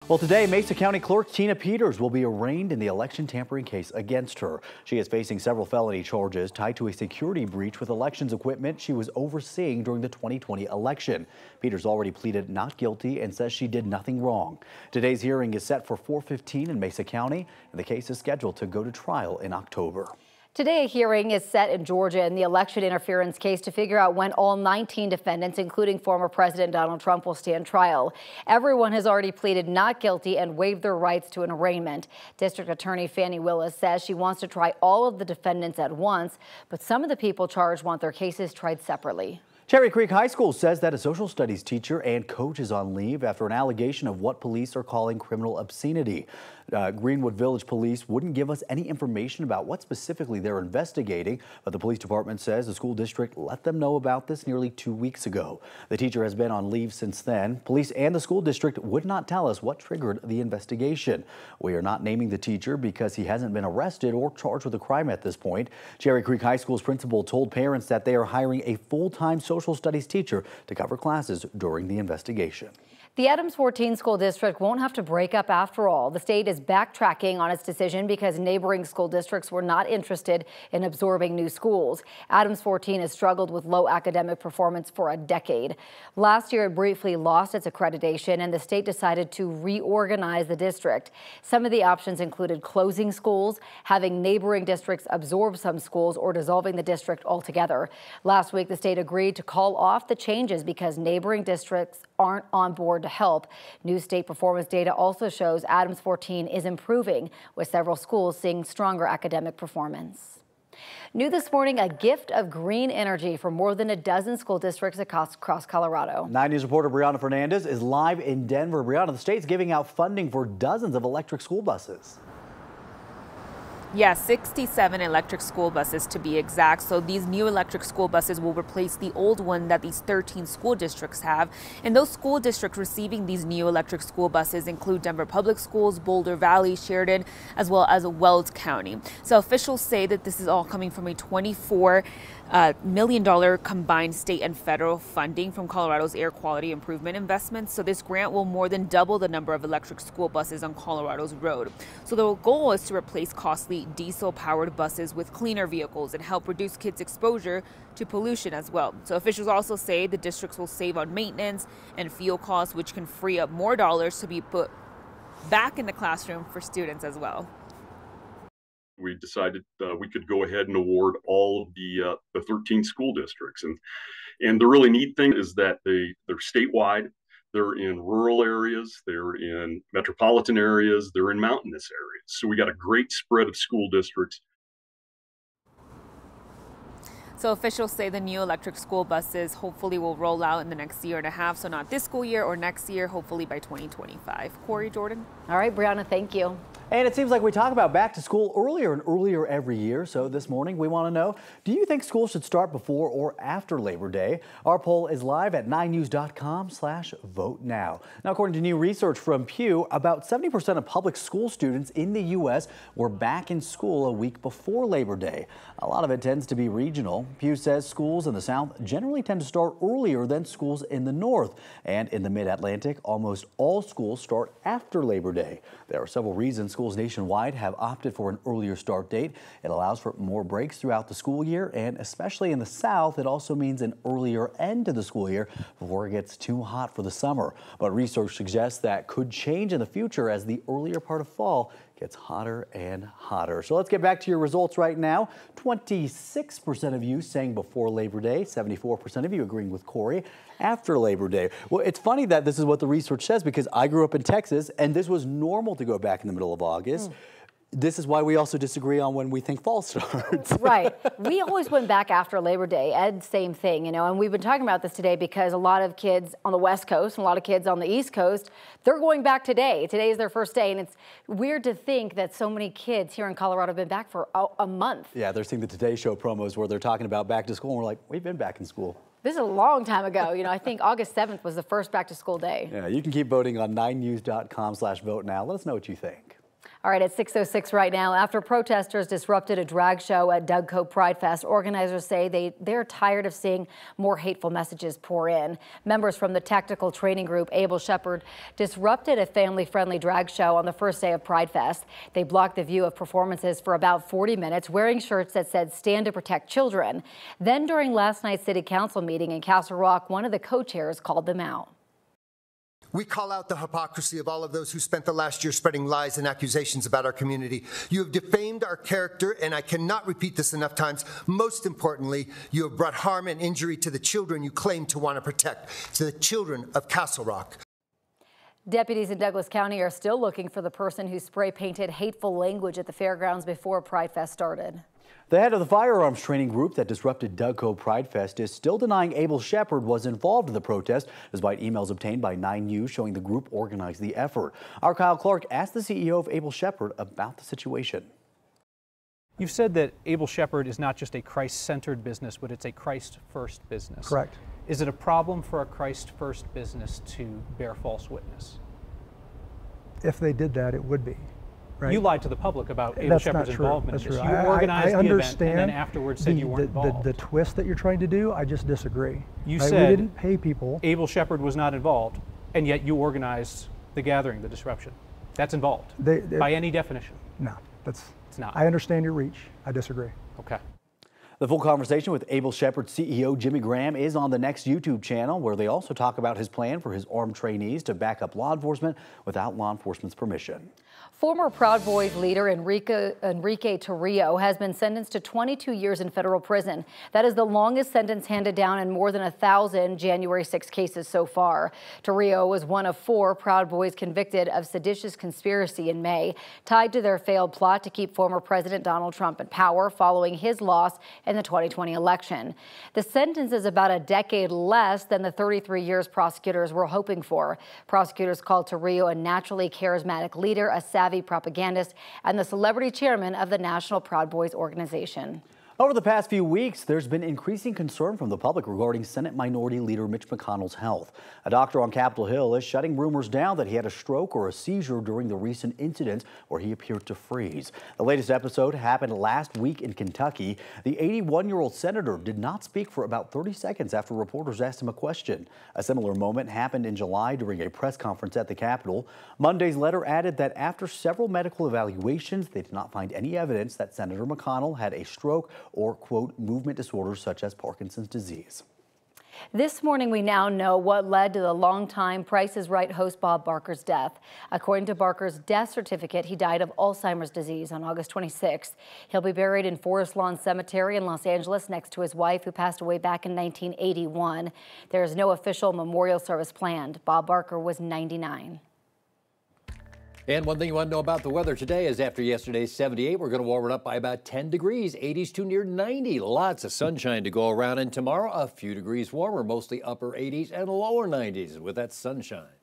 Well, today, Mesa County Clerk Tina Peters will be arraigned in the election tampering case against her. She is facing several felony charges tied to a security breach with elections equipment she was overseeing during the 2020 election. Peters already pleaded not guilty and says she did nothing wrong. Today's hearing is set for 4:15 in Mesa County, and the case is scheduled to go to trial in October. Today, a hearing is set in Georgia in the election interference case to figure out when all 19 defendants, including former President Donald Trump, will stand trial. Everyone has already pleaded not guilty and waived their rights to an arraignment. District Attorney Fannie Willis says she wants to try all of the defendants at once, but some of the people charged want their cases tried separately. Cherry Creek High School says that a social studies teacher and coach is on leave after an allegation of what police are calling criminal obscenity. Greenwood Village Police wouldn't give us any information about what specifically they're investigating, but the police department says the school district let them know about this nearly 2 weeks ago. The teacher has been on leave since then. Police and the school district would not tell us what triggered the investigation. We are not naming the teacher because he hasn't been arrested or charged with a crime at this point. Cherry Creek High School's principal told parents that they are hiring a full-time social studies teacher to cover classes during the investigation. The Adams 14 school district won't have to break up after all. The state is backtracking on its decision because neighboring school districts were not interested in absorbing new schools. Adams 14 has struggled with low academic performance for a decade. Last year, it briefly lost its accreditation, and the state decided to reorganize the district. Some of the options included closing schools, having neighboring districts absorb some schools, or dissolving the district altogether. Last week, the state agreed to call off the changes because neighboring districts aren't on board to help. New state performance data also shows Adams 14 is improving, with several schools seeing stronger academic performance. New this morning, a gift of green energy for more than a dozen school districts across Colorado. 9 News reporter Brianna Fernandez is live in Denver. Brianna, the state's giving out funding for dozens of electric school buses. Yeah, 67 electric school buses to be exact. So these new electric school buses will replace the old one that these 13 school districts have. And those school districts receiving these new electric school buses include Denver Public Schools, Boulder Valley, Sheridan, as well as Weld County. So officials say that this is all coming from a $24 million combined state and federal funding from Colorado's air quality improvement investments. So this grant will more than double the number of electric school buses on Colorado's road. So the goal is to replace costly diesel-powered buses with cleaner vehicles and help reduce kids' exposure to pollution as well. So officials also say the districts will save on maintenance and fuel costs, which can free up more dollars to be put back in the classroom for students as well. We decided we could go ahead and award all of the 13 school districts. And the really neat thing is that they're statewide. They're in rural areas, they're in metropolitan areas, they're in mountainous areas. So we got a great spread of school districts. So officials say the new electric school buses hopefully will roll out in the next year and a half. So not this school year or next year, hopefully by 2025. Corey, Jordan. All right, Brianna, thank you. And it seems like we talk about back to school earlier and earlier every year. So this morning we want to know, do you think school should start before or after Labor Day? Our poll is live at 9news.com/vote now. Now, according to new research from Pew, about 70% of public school students in the U.S. were back in school a week before Labor Day. A lot of it tends to be regional. Pew says schools in the South generally tend to start earlier than schools in the North. And in the Mid-Atlantic, almost all schools start after Labor Day. There are several reasons schools nationwide have opted for an earlier start date. It allows for more breaks throughout the school year, and especially in the South, it also means an earlier end to the school year before it gets too hot for the summer. But research suggests that could change in the future as the earlier part of fall gets hotter and hotter. So let's get back to your results right now. 26% of you saying before Labor Day, 74% of you agreeing with Corey after Labor Day. Well, it's funny that this is what the research says because I grew up in Texas and this was normal to go back in the middle of August. This is why we also disagree on when we think fall starts. Right. We always went back after Labor Day. Ed, same thing, you know, and we've been talking about this today because a lot of kids on the West Coast and a lot of kids on the East Coast, they're going back today. Today is their first day, and it's weird to think that so many kids here in Colorado have been back for a month. Yeah, they're seeing the Today Show promos where they're talking about back to school, and we're like, we've been back in school. This is a long time ago. You know, I think August 7th was the first back to school day. Yeah, you can keep voting on 9news.com/vote now. Let us know what you think. All right, at 6:06 right now, after protesters disrupted a drag show at Doug Coe Pride Fest, organizers say they're tired of seeing more hateful messages pour in. Members from the tactical training group Able Shepherd disrupted a family-friendly drag show on the first day of Pride Fest. They blocked the view of performances for about 40 minutes, wearing shirts that said "Stand to Protect Children." Then during last night's city council meeting in Castle Rock, one of the co-chairs called them out. We call out the hypocrisy of all of those who spent the last year spreading lies and accusations about our community. You have defamed our character, and I cannot repeat this enough times. Most importantly, you have brought harm and injury to the children you claim to want to protect, to the children of Castle Rock. Deputies in Douglas County are still looking for the person who spray painted hateful language at the fairgrounds before Pride Fest started. The head of the firearms training group that disrupted Doug Coe Pride Fest is still denying Able Shepherd was involved in the protest, despite emails obtained by 9 News showing the group organized the effort. Our Kyle Clark asked the CEO of Able Shepherd about the situation. You've said that Able Shepherd is not just a Christ-centered business, but it's a Christ-first business. Correct. Is it a problem for a Christ-first business to bear false witness? If they did that, it would be. Right? You lied to the public about Able Shepherd's involvement in this. You organized the event and then afterwards said you weren't involved. The twist that you're trying to do, I just disagree. You right? said we didn't pay people. Able Shepherd was not involved, and yet you organized the gathering, the disruption. That's involved by any definition. No, it's not. I understand your reach. I disagree. Okay. The full conversation with Able Shepherd CEO Jimmy Graham is on the next YouTube channel, where they also talk about his plan for his armed trainees to back up law enforcement without law enforcement's permission. Former Proud Boys leader Enrique Rio has been sentenced to 22 years in federal prison. That is the longest sentence handed down in more than 1,000 January 6 cases so far. Rio was one of 4 Proud Boys convicted of seditious conspiracy in May, tied to their failed plot to keep former President Donald Trump in power following his loss in the 2020 election. The sentence is about a decade less than the 33 years prosecutors were hoping for. Prosecutors called Rio a naturally charismatic leader, a savvy propagandist, and the celebrity chairman of the National Proud Boys organization. Over the past few weeks, there's been increasing concern from the public regarding Senate Minority Leader Mitch McConnell's health. A doctor on Capitol Hill is shutting rumors down that he had a stroke or a seizure during the recent incident where he appeared to freeze. The latest episode happened last week in Kentucky. The 81-year-old senator did not speak for about 30 seconds after reporters asked him a question. A similar moment happened in July during a press conference at the Capitol. Monday's letter added that after several medical evaluations, they did not find any evidence that Senator McConnell had a stroke or, quote, movement disorders such as Parkinson's disease. This morning, we now know what led to the longtime Price is Right host Bob Barker's death. According to Barker's death certificate, he died of Alzheimer's disease on August 26th. He'll be buried in Forest Lawn Cemetery in Los Angeles next to his wife, who passed away back in 1981. There is no official memorial service planned. Bob Barker was 99. And one thing you want to know about the weather today is after yesterday's 78, we're going to warm it up by about 10 degrees, 80s to near 90. Lots of sunshine to go around, and tomorrow a few degrees warmer, mostly upper 80s and lower 90s with that sunshine.